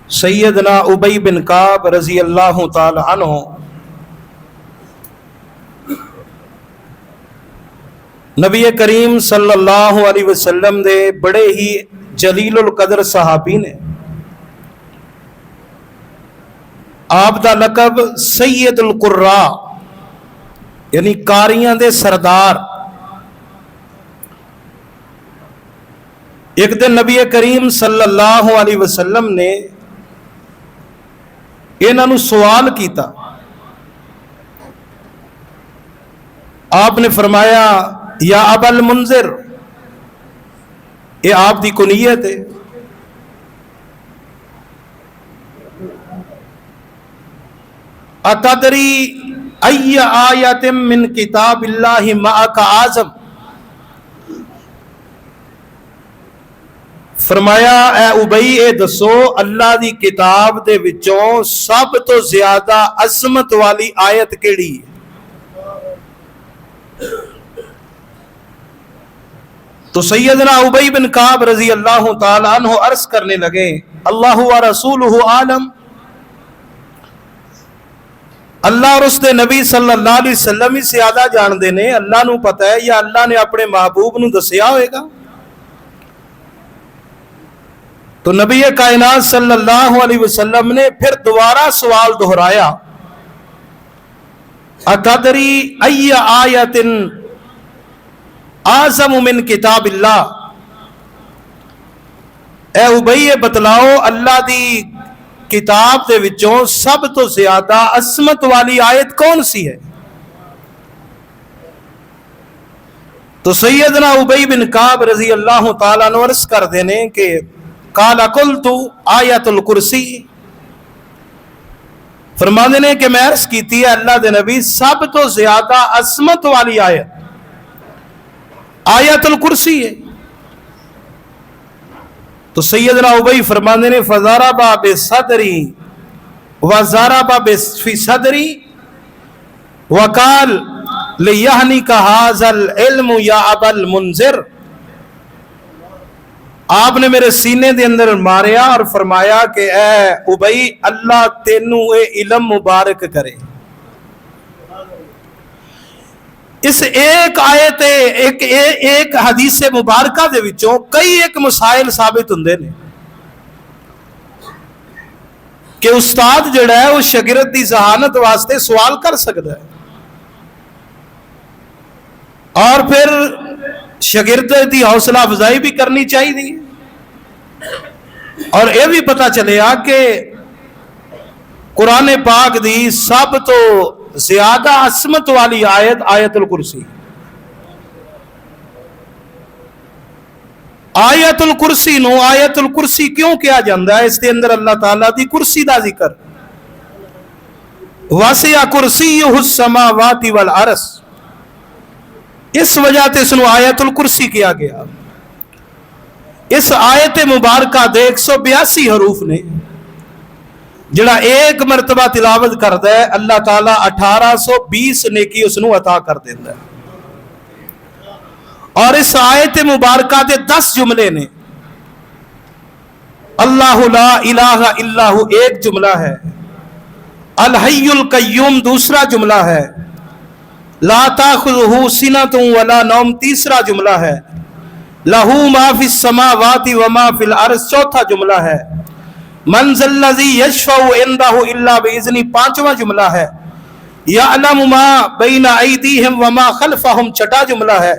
سیدنا ابی بن کعب رضی اللہ تعالی عنہ نبی کریم صلی اللہ علیہ وسلم دے بڑے ہی جلیل القدر صحابی نے. آپ دا لقب سید القراء یعنی قاریاں دے سردار. ایک دن نبی کریم صلی اللہ علیہ وسلم نے انہاں نوں سوال کیتا. آپ نے فرمایا یا ابا المنذر، یہ آپ دی کنیت ہے. اتدری ای آیت من کتاب اللہ معک اعظم، فرمایا اے ابئی اے دسو اللہ دی کتاب دے وچوں سب تو زیادہ عظمت والی آیت کیڑی ہے؟ تو سیدنا ابی بن کعب رضی اللہ تعالی عنہ عرض کرنے لگے اللہ و رسولہ عالم، اللہ اور اس دے نبی صلی اللہ علیہ وسلم ہی زیادہ جان دے نے، اللہ نو پتہ ہے یا اللہ نے اپنے محبوب نو دسیا ہوئے گا؟ تو نبی کائنات صلی اللہ علیہ وسلم نے پھر دوبارہ سوال دہرایا اتدری ای آیت اعظم من کتاب اللہ، اے ابئی بتلاؤ اللہ دی کتاب دے وچوں سب تو زیادہ عظمت والی آیت کون سی ہے؟ تو سیدنا ابی بن کعب رضی اللہ تعالیٰ عنہ عرض کر دینے کہ قال قلت آیت الکرسی، فرمانے نے کہ میں عرض کیتی ہے اللہ دے نبی سب تو زیادہ عظمت والی آیت الکرسی ہے. تو سیدنا ابی فرمانے نے فضرب بصدری وضرب فی صدری وقال لیہنک ھذا العلم یا ابا المنذر، آپ نے میرے سینے دے اندر ماریا اور فرمایا کہ اے ابئی اللہ تینوں اے علم مبارک کرے. اس ایک آیت ایک حدیث مبارکہ دے وچوں کئی ایک مسائل ثابت ہوندے نے کہ استاد جڑا ہے وہ شاگرد دی ذہانت واسطے سوال کر سکتا ہے اور پھر شاگرد دی حوصلہ افزائی بھی کرنی چاہیے اور یہ بھی پتہ چلے کہ قرآن پاک دی سب تو زیادہ عظمت والی آیت آیت الکرسی. آیت الکرسی نو آیت الکرسی کیوں کیا جاندہ ہے؟ اس کے اندر اللہ تعالیٰ دی کرسی دا ذکر، واسع کرسیہ السماوات والارض، اس وجہ سے اس نو آیت الکرسی کیا گیا. اس آیت مبارکہ دے 182 حروف نے، جڑا ایک مرتبہ تلاوت کرتا ہے اللہ تعالیٰ 1820 نیکی اس نو عطا کر دیتا ہے. اور اس آیت مبارکہ دے 10 جملے نے. اللہ لا الہ الا ہو ایک جملہ ہے، الحی القیوم دوسرا جملہ ہے، لا تاخذہ سنۃ ولا نوم تیسرا جملہ ہے، لہ ما فی السماوات وما فی الارض چوتھا جملہ ہے، من ذا الذی یشفع عندہ الا باذنہ پانچواں جملہ ہے، یعلم ما بین ایدیہم وما خلفہم چھٹا جملہ ہے،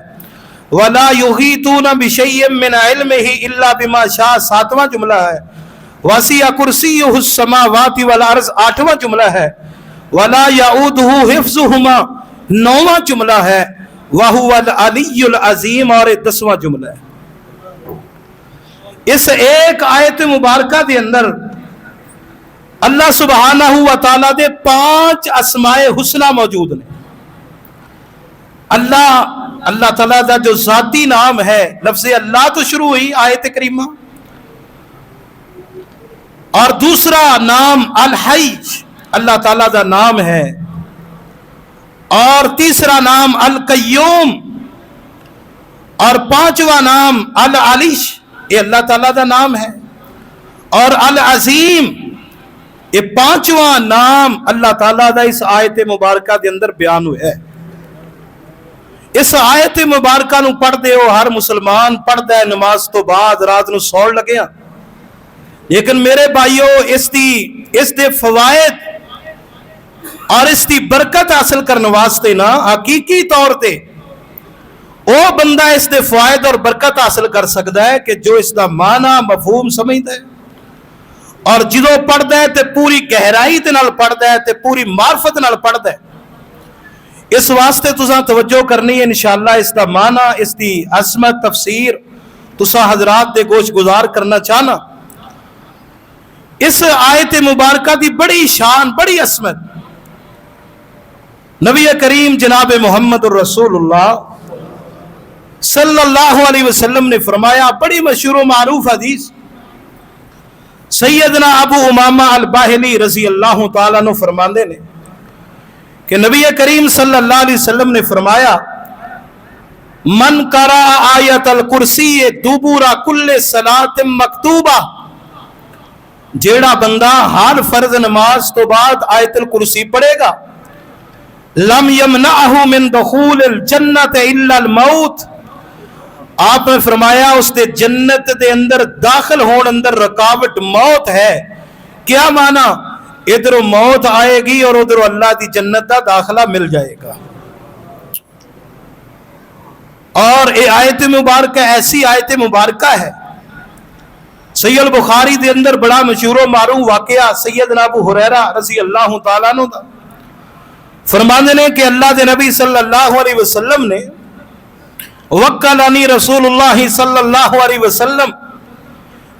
ولا یحیطون بشیء من علمہ الا بما شاء ساتواں جملہ ہے، وسع کرسیہ السماوات والارض آٹھواں جملہ ہے، ولا یعودہ حفظہما نوواں جملہ ہے، وَهُوَ الْعَلِيُّ الْعَظِيمُ اور 10واں جملہ ہے. اس ایک آیت مبارکہ دے اندر اللہ سبحانہ و تعالیٰ دے 5 اسماء حسنہ موجود ہیں. اللہ تعالیٰ دا جو ذاتی نام ہے، لفظ اللہ تو شروع ہوئی آیت کریمہ، اور دوسرا نام الحی اللہ تعالیٰ دا نام ہے، اور تیسرا نام القیوم، اور پانچواں نام العلیش یہ اللہ تعالیٰ دا نام ہے، اور العظیم یہ پانچواں نام اللہ تعالیٰ دا اس آیت مبارکہ دے اندر بیان ہوئے ہے۔ اس آیت مبارکہ نو پڑھ دے ہو ہر مسلمان پڑھ دے نماز تو بعد رات نو سوڑ لگے ہیں، لیکن میرے بھائیو اس دے فوائد اور اس دی برکت حاصل کرنے واسطے نا حقیقی طور تے او بندہ اس دے فوائد اور برکت حاصل کر سکتا ہے کہ جو اس دا معنی مفہوم سمجھتا ہے اور جدو پڑھتا ہے تے پوری گہرائی تے نال پڑھتا ہے تے پوری معرفت نال پڑھتا ہے۔ اس واسطے تساں توجہ کرنی ہے انشاءاللہ اس دا معنی اس دی عظمت تفسیر تساں حضرات دے گوش گزار کرنا چاہنا۔ اس آیت مبارکہ دی بڑی شان بڑی عظمت نبی کریم جناب محمد الرسول اللہ صلی اللہ علیہ وسلم نے فرمایا، بڑی مشہور و معروف حدیث سیدنا ابو امامہ الباہلی رضی اللہ تعالیٰ عنہ فرماندے نے کہ نبی کریم صلی اللہ علیہ وسلم نے فرمایا، من قرأ آیت الکرسی دبور کل صلاۃ مکتوبہ، جیڑا بندہ ہر فرض نماز تو بعد آیت الکرسی پڑھے گا، لم یمنعہ من دخول الجنت الا الموت، آپ نے فرمایا اس دے جنت دے اندر داخل ہون اندر رکاوٹ موت ہے۔ کیا معنی؟ ادھر موت آئے گی اور ادھر اللہ دی جنت دا داخلہ مل جائے گا۔ اور یہ آیت مبارکہ ایسی آیت مبارکہ ہے، صحیح البخاری دے اندر بڑا مشہور و معروف واقعہ سیدنا ابو ہریرہ رضی اللہ تعالیٰ عنہ دا فرماندے نے کہ اللہ دے نبی صلی اللہ علیہ وسلم نے وکلنی رسول اللہ صلی اللہ علیہ وسلم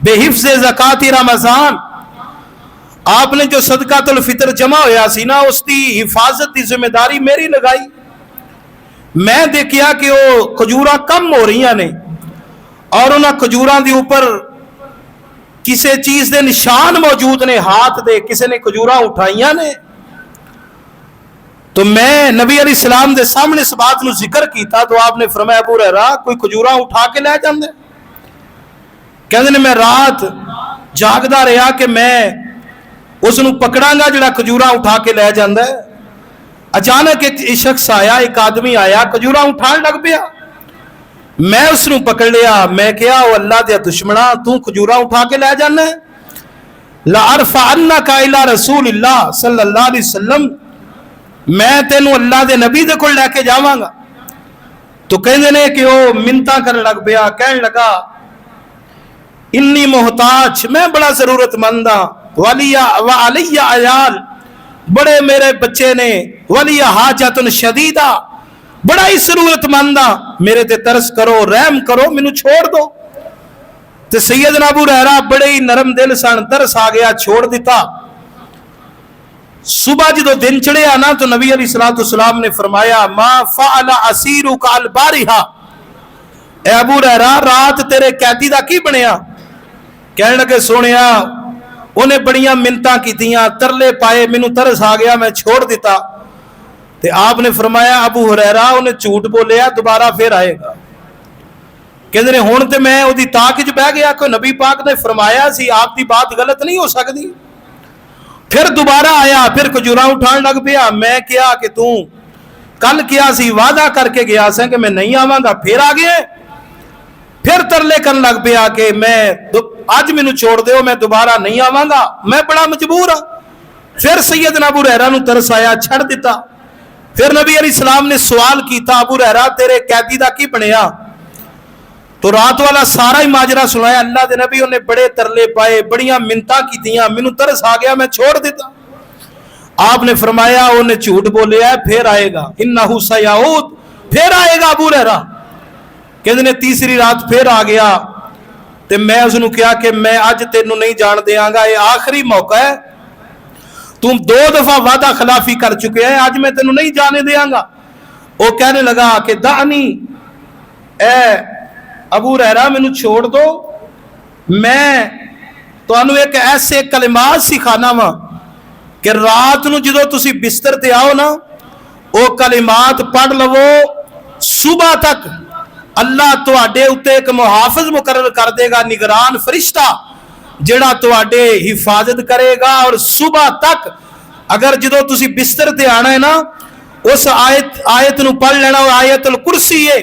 بحفظ زکات رمضان، آپ نے جو صدقۃ الفطر جمع ہویا سی نا اس دی حفاظت دی ذمہ داری میری لگائی۔ میں دیکھیا کہ وہ کھجوراں کم ہو رہی نے اور انہاں کھجوراں دی اوپر کسی چیز دے نشان موجود نے، ہاتھ دے کسی نے کھجوراں اٹھائیاں نے، تو میں نبی علیہ السلام دے سامنے اس بات نو ذکر کیتا تو آپ نے فرمایا، ابو ہریرہ کوئی کھجوراں اٹھا کے لے جاندے؟ کہندے نے میں رات جاگدا رہا کہ میں اس نو پکڑاں گا جڑا کھجوراں اٹھا کے لے جاندا ہے۔ اچانک ایک شخص آیا، ایک آدمی آیا، کھجوراں اٹھان لگ پیا، میں اس نو پکڑ لیا، میں کہا او اللہ دے دشمنا تو کھجوراں اٹھا کے لے جانا ہے، لَأَرْفَعَنَّكَ إِلَىٰ رَسُولِ اللَّهِ صلی اللہ علیہ وسلم، میں تینوں اللہ دے نبی دے کول لے کے جاواں گا۔ تو کہندے نے کہ وہ منتاں کرن لگ پیا، کہن لگا انی محتاج، میں بڑا ضرورت مند ہاں، وعلی عیال، بڑے میرے بچے نے، ولی حاجت شدیدہ، بڑا ہی ضرورت مند ہاں، میرے تے ترس کرو، رحم کرو، مینوں چھوڑ دو۔ تے سیدنا ابو ہریرہ بڑے ہی نرم دل سن، ترس آ گیا، چھوڑ دیتا۔ صبح جدو دن چڑھیا نا تو نبی علیہ السلام نے فرمایا، ما فعل اسیرک البارحہ، اے ابو ہریرہ رات تیرے قیدی دا کی بنیا؟ کہنے لگے سونیا انہیں بڑیاں منتاں کیتیاں، ترلے پائے، مینوں ترس آ گیا، میں چھوڑ دیتا۔ تے آپ نے فرمایا ابو ہریرہ انہیں جھوٹ بولیا، دوبارہ پھر آئے گا۔ کہندے نے ہن تے میں اودی تاک وچ بیٹھ گیا کہ نبی پاک نے فرمایا سی آپ دی بات غلط نہیں ہو سکتی۔ پھر دوبارہ آیا، پھر کھجوراں اٹھان لگ پیا۔ میں کیا کہ تو کل کیا سی، وعدہ کر کے گیا سا کہ میں نہیں آواں گا، پھر آ گئے۔ پھر ترلے کرن لگ پیا کہ میں اج مینوں چھوڑ دیو، میں دوبارہ نہیں آواں گا، میں بڑا مجبور ہاں۔ پھر سیدنا ابو ہریرہ نوں ترس آیا، چھڑ دیتا۔ پھر نبی علیہ السلام نے سوال کیتا، ابو ہریرہ تیرے قیدی دا کی بنیا؟ تو رات والا سارا ہی ماجرا سنایا، اللہ دے نبی انہیں بڑے ترلے پائے، بڑیاں منتاں کیتیاں، مینوں ترس آ گیا، میں چھوڑ دیتا۔ آپ نے فرمایا انہیں جھوٹ بولیا ہے، پھر آئے گا، انہو سیعود، پھر آئے گا ابو ہریرہ۔ کہندے نے تیسری رات پھر آ گیا، تے میں اس نوں کہا کہ میں اج تینوں نہیں جان دیاں گا، یہ آخری موقع ہے، تم 2 دفعہ وعدہ خلافی کر چکے ہیں، آج میں تینوں نہیں جانے دیاں گا۔ وہ کہنے لگا کہ دعنی، اے ابو ہریرہ مینوں چھوڑ دو، میں تانوں ایک ایسے کلمات سکھانا وا کہ رات نو جدو تسی بستر تے آؤ نا، وہ کلمات پڑھ لو، صبح تک اللہ تواڈے اوتے ایک محافظ مقرر کر دے گا، نگران فرشتہ ਜਿਹੜਾ ਤੁਹਾਡੇ ਹਿਫਾਜ਼ਤ ਕਰੇਗਾ। ਔਰ ਸੁਬਹ ਤੱਕ ਅਗਰ ਜਦੋਂ ਤੁਸੀਂ ਬਿਸਤਰ ਤੇ ਆਣਾ ਹੈ ਨਾ, ਉਸ ਆਇਤ ਨੂੰ ਪੜ੍ਹ ਲੈਣਾ। ਔਰ ਆਇਤੁਲ ਕੁਰਸੀ ਹੈ,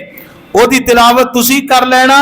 ਉਹਦੀ ਤਿਲਾਵਤ ਤੁਸੀਂ ਕਰ ਲੈਣਾ।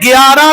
11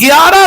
11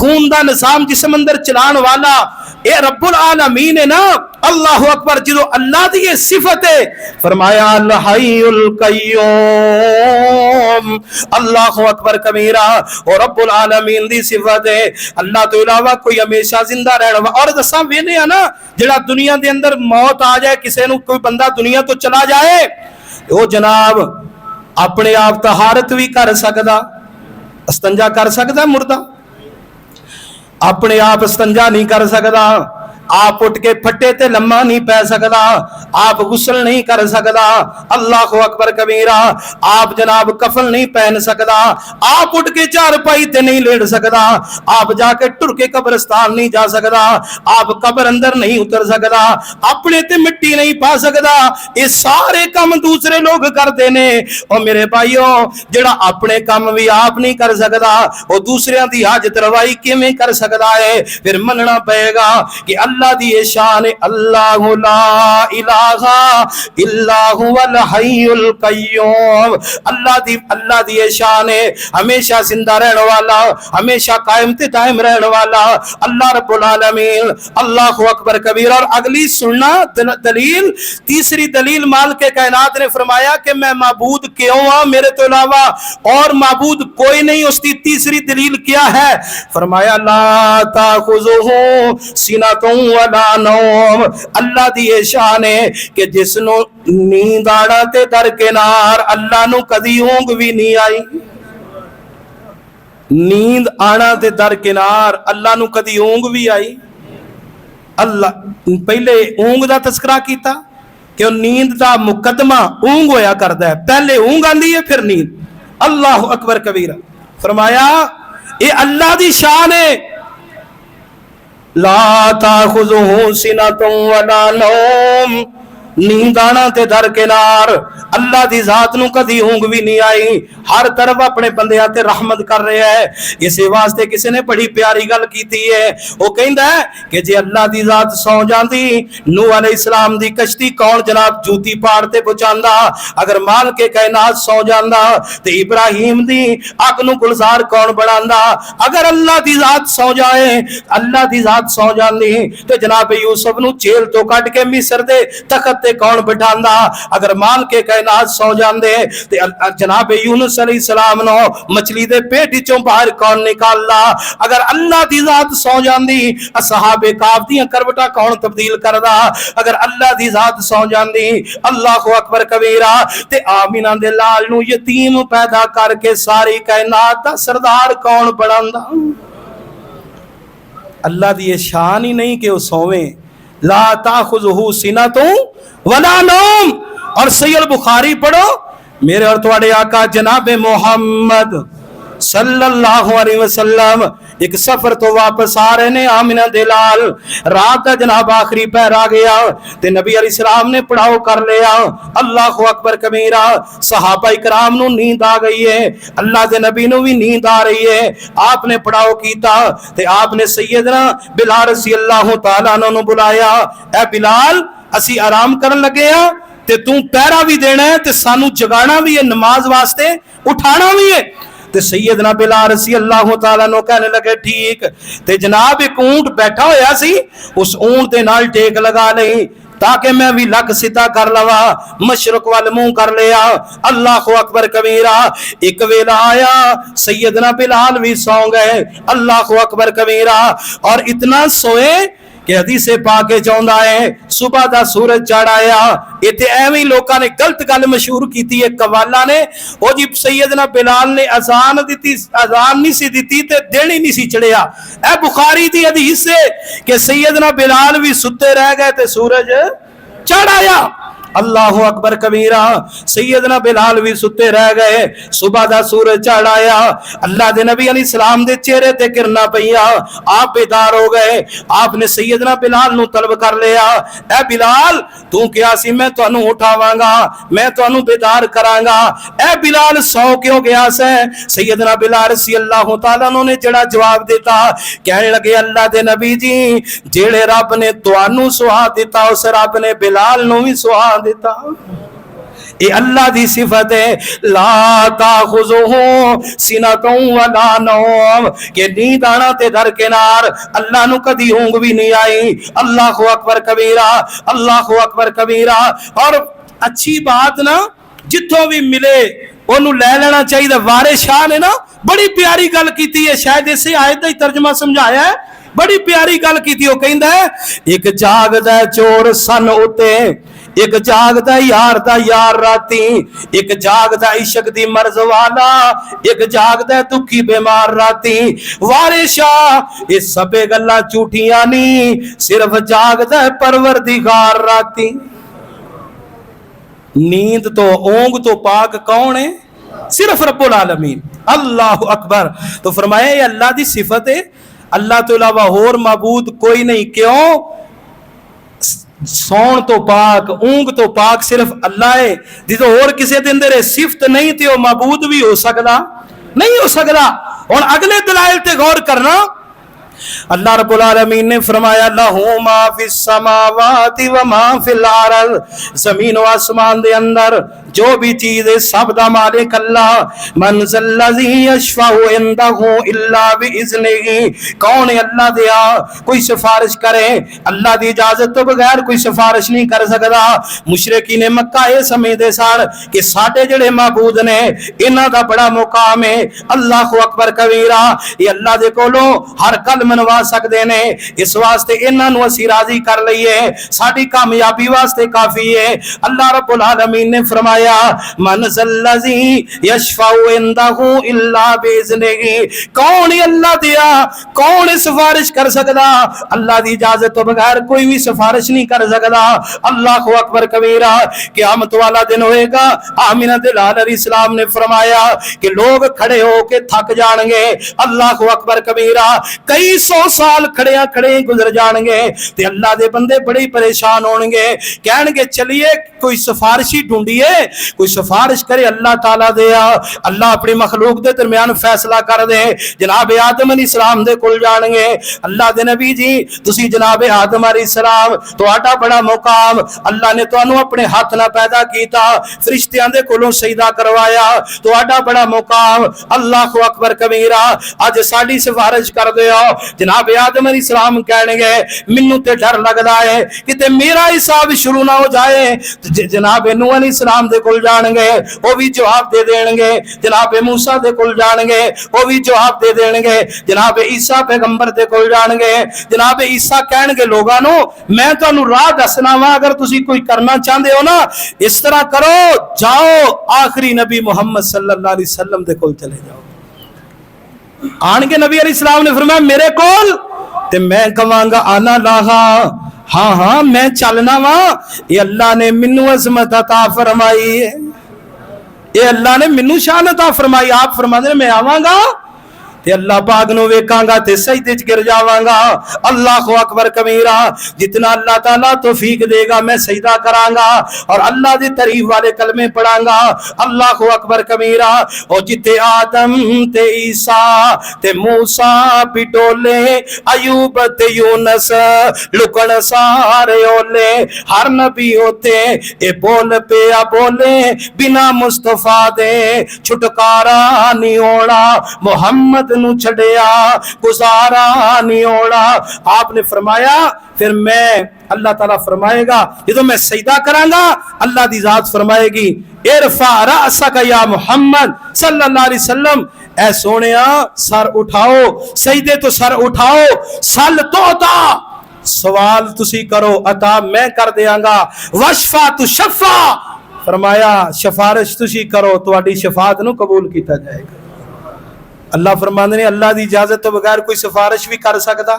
خون دا نظام جسم اندر چلان والا اے رب العالمین ہے نا. اللہ اکبر. جدو اللہ دی یہ صفت ہے فرمایا الحی القیوم. اللہ اکبر کبیرہ. اور رب العالمین دی صفت ہے اللہ تو علاوہ کوئی ہمیشہ زندہ رہنا. اور دساں وینے ہیں نا جڑا دنیا دے اندر موت آ جائے کسے نو کوئی بندہ دنیا تو چلا جائے وہ جناب اپنے آپ طہارت بھی کر سکدا استنجا کر سکدا مردہ اپنے آپ استنجا نہیں کر سکدا آپ اٹھ کے پھٹے تے لمحہ نہیں پہ سکدا آپ غسل نہیں کر سکدا اللہ اکبر کبیرہ آپ جناب کفن نہیں پہن سکدا آپ اٹھ کے چارپائی تے نہیں لیٹ سکدا آپ جا کے ٹر کے قبرستان نہیں جا سکدا آپ قبر اندر نہیں اتر سکدا اپنے تے مٹی نہیں پا سکدا. یہ سارے کام دوسرے لوگ کرتے نے. اور میرے بھائیوں جڑا اپنے کام بھی آپ نہیں کر سکدا وہ دوسرے دی حاجت روائی کیویں کر سکدا ہے؟ پھر مننا پئے گا کہ اللہ دی شان اللہ لا الہ الا هو الحی القیوم. اللہ دی شان ہے ہمیشہ زندہ رہنے والا ہمیشہ قائم تے دائم رہنے والا اللہ رب العالمین. اللہ اکبر کبیر. اور اگلی سننا دلیل تیسری دلیل مالک کائنات نے فرمایا کہ میں معبود کیوں ہوں میرے تو علاوہ اور معبود کوئی نہیں. اس کی تیسری دلیل کیا ہے؟ فرمایا لا تاخذہ سنۃ ولا نوم. اللہ دی شان ہے کہ جس نو نیند آنا تے درکنار اللہ نو کدی اونگ بھی نہیں آئی. نیند آنا تے درکنار اللہ نو کدی اونگ بھی آئی. اللہ پہلے اونگ دا تذکرہ کیتا کہ نیند دا مقدمہ اونگ ہویا کردا ہے. پہلے اونگ آندی ہے پھر نیند. اللہ اکبر کبیرہ. فرمایا اے اللہ دی شان ہے لا تاخذہ سنۃ ولا نوم. نیند آنا تے درکنار اللہ دی ذات نو کدی اونگ بھی نہیں آئی. ہر طرف اپنے بندیاں تے رحمت کر رہے ہے. اسی واسطے کسی نے بڑی پیاری گل کیتی ہے. وہ کہندا ہے کہ جے اللہ دی ذات سو جاندی نوح علیہ السلام دی کشتی کون جناب جوتی پاڑ تے پہنچاندا. اگر مال کے کائنات سو جاندا تے ابراہیم دی اگ نو گلزار کون بناندا. اگر اللہ دی ذات سو جائے اللہ دی ذات سو جاندی تے جناب یوسف نو جیل تو کٹ کے مصر دے تخت تے کون بٹھاندا. اگر مال کے کائنات سو جاندے تے جناب یونس علیہ السلام نو مچھلی دے پیٹ وچوں باہر کون نکالدا. اگر اللہ دی ذات سو جاندی اصحاب کہف دیاں کروٹاں کون تبدیل کردا. اگر اللہ دی ذات سو جاندی اللہ اکبر کبیرہ تے آمینہ دے لال نو یتیم پیدا کر کے ساری کائنات دا سردار کون بناندا. اللہ دی یہ شان ہی نہیں کہ وہ سوویں. لا تاخذہ سنۃ ولا نوم. اور سید بخاری پڑھو میرے اور تواڈے آقا جناب محمد صلی اللہ علیہ وسلم ایک سفر تو واپس آ رہے نے آمینہ دلال رات کا جناب آخری پہر آ گیا تے نبی علیہ السلام نے پڑھاؤ کر لیا. اللہ اکبر کبیرہ. صحابہ کرام نو نیند آ گئی ہے اللہ دے نبی نو بھی نیند آ رہی ہے. آپ نے پڑھاؤ کیتا تے آپ نے سیدنا بلال رضی اللہ تعالیٰ عنہ نو بلایا. اے بلال اسی آرام کرن لگے ہاں تے تو پہرا بھی دینا ہے تے سانو جگانا بھی ہے نماز واسطے اٹھانا بھی ہے. تے سیدنا بلال رضی اللہ تعالیٰ نو کہنے لگے ٹھیک. تے جناب ایک اونٹ بیٹھا ہویا سی اس اونٹ دے نال ٹیک لگا لئی تاکہ میں بھی لک سیدھا کر لوا مشرق وال منہ کر لیا. اللہ اکبر کبیرہ. ایک ویلا آیا سیدنا بلال بھی سو گئے. اللہ اکبر کبیرہ. اور اتنا سوئے کہ حدیث پاک چاہندا ہے صبح دا سورج چڑھ آیا. ایتھے ایویں لوکاں نے غلط گل مشہور کیتی ہے قوالاں نے او جی سیدنا بلال نے اذان نہیں سی دتی تے دن ہی نہیں سی چڑھیا. اے بخاری دی حدیث ہے کہ سیدنا بلال بھی ستے رہ گئے تے سورج چڑھ آیا. اللہ اکبر کبیرہ. سیدنا بلال بھی ستے رہ گئے صبح دا سورج چڑھ آیا. اللہ دے نبی علیہ السلام دے چہرے تے کرنا پیا. آپ بیدار ہو گئے. آپ نے سیدنا بلال نو طلب کر لیا. اے بلال تو کیا سی میں تانوں اٹھاواں گا میں تانوں بیدار کراں گا. اے بلال سو کیوں گیا سے؟ سیدنا بلال رضی اللہ تعالیٰ عنہ نے جڑا جواب دیتا کہنے لگے اللہ دے نبی جی جڑے رب نے تانوں سوا دیتا اس رب نے بلال نو بھی سوا دیتا. یہ اللہ دی صفت ہے، لا تاخذہ سنۃ ولا نوم، کہ نیند آنا تے درکنار، اللہ نو کدی اونگ بھی نہیں آئی۔ اللہ اکبر کبیرہ، اللہ اکبر کبیرہ۔ اور اچھی بات نا جتوں بھی ملے انہوں لے لینا چاہیے۔ وارث شاہ نے نا بڑی پیاری گل کیتی ہے، شاید اسے آیت دا ہی ترجمہ سمجھایا ہے، بڑی پیاری گل کیتی۔ وہ کہندا ہے ایک جاگدا ہے چور سن اتے، ایک جاگدا یار دا یار راتی، ایک جاگدا عشق دی مرض والا، ایک جاگدا دکھی بیمار راتی۔ وارث شاہ یہ سب گلاں جھوٹیاں نہیں، صرف جاگدا پروردگار راتی۔ نیند تو اونگ تو پاک کون ہے؟ صرف رب العالمین، اللہ اکبر۔ تو فرمایا یہ اللہ دی صفت ہے، اللہ تو علاوہ اور معبود کوئی نہیں۔ کیوں؟ سون تو پاک، اونگ تو پاک صرف اللہ ہے۔ جدو اور کسی دن دے صفت نہیں تے وہ معبود بھی ہو سکتا نہیں ہو سکتا۔ اور اگلے دلائل تے غور کرنا، اللہ رب العالمین نے فرمایا لہو ما فی السماوات و ما فی الارض، زمین و آسمان دے اندر جو بھی چیز ہے سب دا مالک اللہ۔ من ذا الذی یشفع عندہ الا باذنہ، کون ہے اللہ دیا کوئی سفارش کرے اللہ دی اجازت تو بغیر کوئی سفارش نہیں کر سکتا۔ مشرکین مکہ یہ سمجھدے سن کہ ساڈے جڑے معبود نے انہاں دا بڑا مقام ہے، اللہ اکبر کبیرہ، یہ اللہ دے کولوں ہر کل منوا سکتے نے، اس واسطے انہاں نو اسی راضی کر لئیے، ساڈی کامیابی واسطے کافی ہے۔ اللہ رب العالمین نے فرمایا من ذا الذی یشفع عندہ الا باذنہ، کون ہے اللہ دیا کون سفارش کر سکتا؟ اللہ دی اجازت تو بغیر کوئی بھی سفارش نہیں کر سکتا۔ اللہ اکبر کبیرہ۔ قیامت والا دن ہوئے گا، آمینہ دلال علیہ السلام نے فرمایا کہ لوگ کھڑے ہو کے تھک جان گے، اللہ اکبر کبیرہ، کئی سو سال کھڑیاں کھڑے گزر جان گے، تے اللہ دے بندے بڑے پریشان ہون گے، کہن گے چلیے کوئی سفارشی ڈھونڈیے، کوئی سفارش کرے اللہ تعالیٰ دیا۔ اللہ اپنی مخلوق دے درمیان فیصلہ کر دے۔ جناب آدم علیہ السلام دے کل جان گے، اللہ دے نبی جی تسی جناب آدم علیہ السلام تہاڈا بڑا مقام، اللہ نے تانوں اپنے ہاتھ نہ پیدا کیتا، فرشتیاں دے کولوں سجدہ کروایا، تہاڈا بڑا مقام، اللہ اکبر کبیرہ، اج ساڈی سفارش کر دیو۔ جناب آدم علیہ السلام کہنے گے مینوں تے ڈر لگدا ہے کہ میرا حساب شروع نہ ہو جائے۔ جناب نوح علیہ السلام دے کول جان گے، وہ بھی جواب دے دین گے۔ جناب موسیٰ دے کول جان گے، وہ بھی جواب دے دین گے۔ جناب عیسیٰ پیغمبر دے کول جان گے، جناب عیسیٰ کہن گے لوگانو میں تانوں راہ دسنا وا، اگر تسی کوئی کرنا چاہندے ہو نا اس طرح کرو، جاؤ آخری نبی محمد صلی اللہ علیہ وسلم دے کول چلے جاؤ۔ آن کے نبی علیہ السلام نے فرمایا میرے کول تے میں کہاں گا آنا لاہا، ہاں ہاں میں چلنا وا، یہ اللہ نے منو عظمت عطا فرمائی ہے، یہ اللہ نے منو شان عطا فرمائی۔ آپ فرما دے میں آواں گا تے اللہ پاک نو ویکھاں گا تے سجدے وچ گر جاواں گا۔ اللہ اکبر کبیرہ، جتنا اللہ تعالیٰ توفیق دے گا میں سجدہ کراں گا اور اللہ دی تعریف والے کلمے پڑھاں گا۔ اللہ اکبر کبیرہ۔ اور جتے آدم تے عیسیٰ تے موسیٰ پٹولے، ایوب تے یونس لکن سارے اولے، ہر نبی ہوتے اے بول پیا بولے، بنا مصطفیٰ دے چھٹکارا نہیں ہونا، محمد نو چھڑیا گزارا نہیں ہونا۔ آپ نے فرمایا پھر میں اللہ تعالیٰ فرمائے گا جدو میں سجدہ کراں گا، اللہ دی ذات فرمائے گی ارفع رأسک یا محمد صلی اللہ علیہ وسلم، اے سونیا سر اٹھاؤ، سجدے تو سر اٹھاؤ، سل تو عطا، سوال تسی کرو عطا میں کر دیاں گا، وشفا تو شفا، فرمایا شفارش تسی کرو تواڈی شفاعت نو قبول کیتا جائے گا۔ اللہ فرماندے نے اللہ دی اجازت تو بغیر کوئی سفارش بھی کر سکتا؟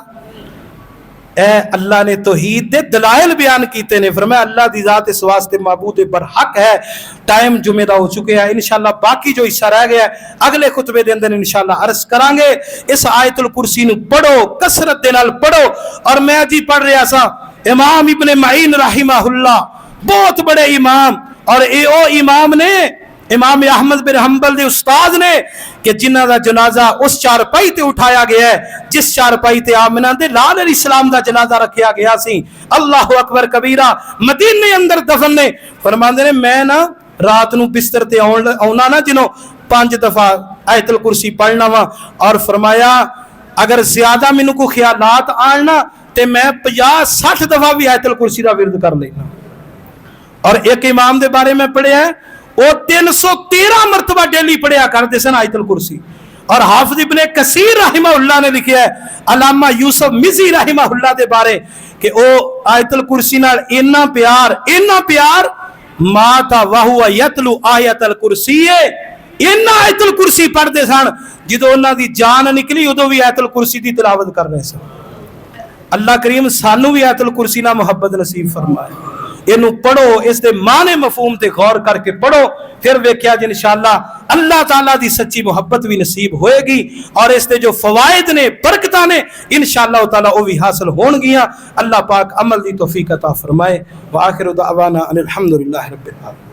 اے اللہ نے توحید دے دلائل بیان کیتے نے، فرمایا اللہ دی ذات اس واسطے معبود برحق ہے۔ ٹائم جمعہ دا ہو چکے ہیں، انشاءاللہ باقی جو حصہ رہ گیا ہے اگلے خطبے دے اندر انشاءاللہ عرض کریں گے۔ اس آیت الکرسی نو پڑھو، کثرت دے نال پڑھو۔ اور میں جی پڑھ رہا سا امام ابن معین رحمہ اللہ، بہت بڑے امام، اور اے او امام نے امام احمد بن حنبل دے استاد نے کہ جنہ دا جنازہ اس چارپائی تے اٹھایا گیا ہے جس چارپائی تے آمنہ دے لال علیہ السلام دا جنازہ رکھیا گیا سی۔ اللہ اکبر کبیرہ، مدینے اندر دفن نے۔ فرماندے نے میں نا رات نو بستر تے آنا نا جنوں 5 دفعہ آیت الکرسی پڑھنا وا، اور فرمایا اگر زیادہ مینوں کو خیالات آنا تے میں 50-60 دفعہ بھی آیت الکرسی دا ورد کر لینا۔ اور ایک امام دے بارے میں پڑھیا ہے وہ 313 مرتبہ ڈیلی پڑھیا کرتے سن آیت الکرسی۔ اور حافظ ابن کثیر رحمہ اللہ نے لکھیا ہے علامہ یوسف مزی رحمہ اللہ دے بارے کہ او آیت الکرسی نال اینا پیار ماتا وہو یتلو آیت الکرسی، اینا آیت الکرسی پڑھتے سن جدو انہاں دی جان نکلی ادو بھی آیت الکرسی دی تلاوت کر رہے سن۔ اللہ کریم سانو بھی آیت الکرسی نہ محبت نصیب فرمائے۔ اینو پڑھو، اس دے معنی مفہوم تے غور کر کے پڑھو، پھر ویکھیا جی انشاءاللہ اللہ تعالیٰ دی سچی محبت بھی نصیب ہوئے گی، اور اس دے جو فوائد نے برکتاں نے انشاءاللہ تعالیٰ وہ بھی حاصل ہون گیاں۔ اللہ پاک عمل دی توفیق عطا فرمائے۔ وآخر دعوانا ان الحمدللہ رب العالمین۔